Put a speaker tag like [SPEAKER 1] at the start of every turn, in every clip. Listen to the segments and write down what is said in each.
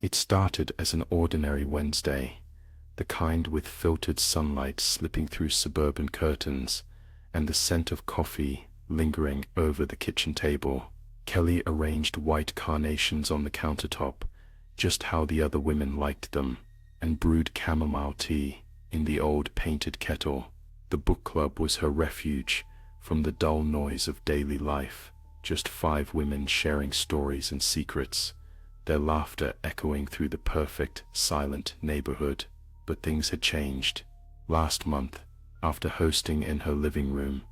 [SPEAKER 1] It started as an ordinary Wednesday, the kind with filtered sunlight slipping through suburban curtains and the scent of coffee lingering over the kitchen table. Kelly arranged white carnations on the countertop, just how the otly women liked them, and brewed chamomile tea in the old painted kettle. The book club was her refuge from the dull noise of daily life, just 5 women sharing stories and secrets, their laughter echoing through the perfect, silent neighborhood. But things had changed. Last month, after hosting in her living room,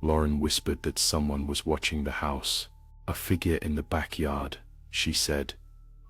[SPEAKER 1] Lauren whispered that someone was watching the house. "A figure in the backyard," she said,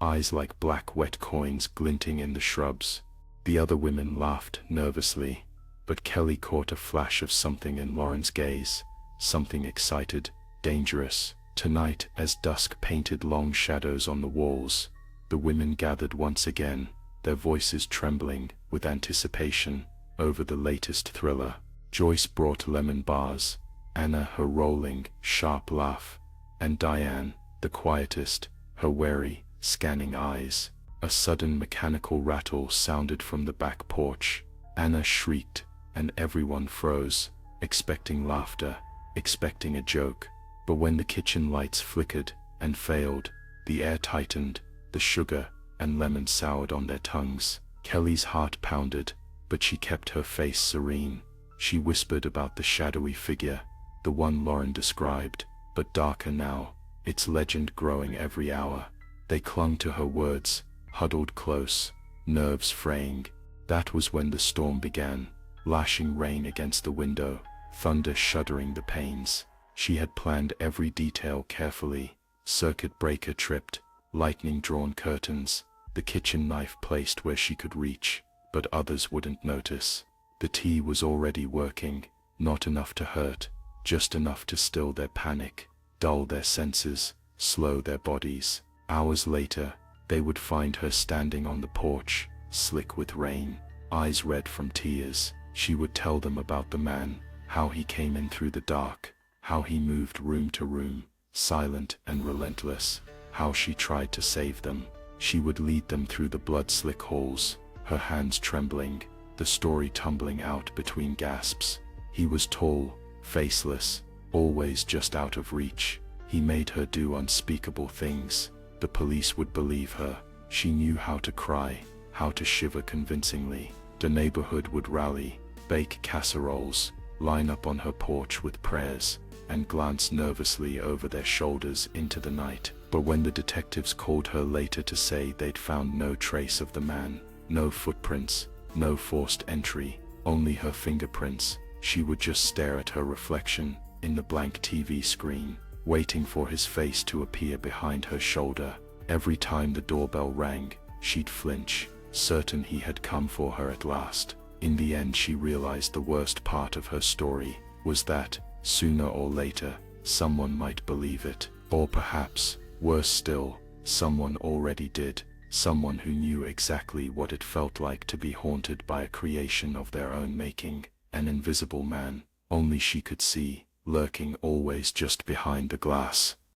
[SPEAKER 1] eyes like black wet coins glinting in the shrubs. The other women laughed nervously, but Kelly caught a flash of something in Lauren's gaze, something excited, dangerous. Tonight, as dusk painted long shadows on the walls, the women gathered once again, their voices trembling with anticipation over the latest thriller. Joyce brought lemon bars, Anna her rolling, sharp laugh, and Diane, the quietest, her wary, scanning eyes. A sudden mechanical rattle sounded from the back porch. Anna shrieked, and everyone froze, expecting laughter, expecting a joke. But when the kitchen lights flickered and failed, the air tightened, the sugar and lemon soured on their tongues. Kelly's heart pounded, but she kept her face serene. She whispered about the shadowy figure, the one Lauren described, but darker now, its legend growing every hour. They clung to her words, huddled close, nerves fraying. That was when the storm began, lashing rain against the window, thunder shuddering the panes. She had planned every detail carefully: circuit breaker tripped, lightning drawn curtains, the kitchen knife placed where she could reach, but others wouldn't notice. The tea was already working, not enough to hurt, just enough to still their panic, dull their senses, slow their bodies. Hours later, they would find her standing on the porch, slick with rain, eyes red from tears. She would tell them about the man, how he came in through the dark, how he moved room to room, silent and relentless, how she tried to save them. She would lead them through the blood-slick halls, her hands trembling, the story tumbling out between gasps. He was tall, faceless, always just out of reach. He made her do unspeakable things. The police would believe her. She knew how to cry, how to shiver convincingly. The neighborhood would rally, bake casseroles, line up on her porch with prayers, and glance nervously over their shoulders into the night. But when the detectives called her later to say they'd found no trace of the man, no footprints, no forced entry, only her fingerprints, she would just stare at her reflection in the blank TV screen, waiting for his face to appear behind her shoulder. Every time the doorbell rang, she'd flinch, certain he had come for her at last. In the end, she realized the worst part of her story was that, sooner or later, someone might believe it. Or perhaps, worse still, someone already did. Someone who knew exactly what it felt like to be haunted by a creation of their own making, an invisible man, only she could see, lurking always just behind the glass.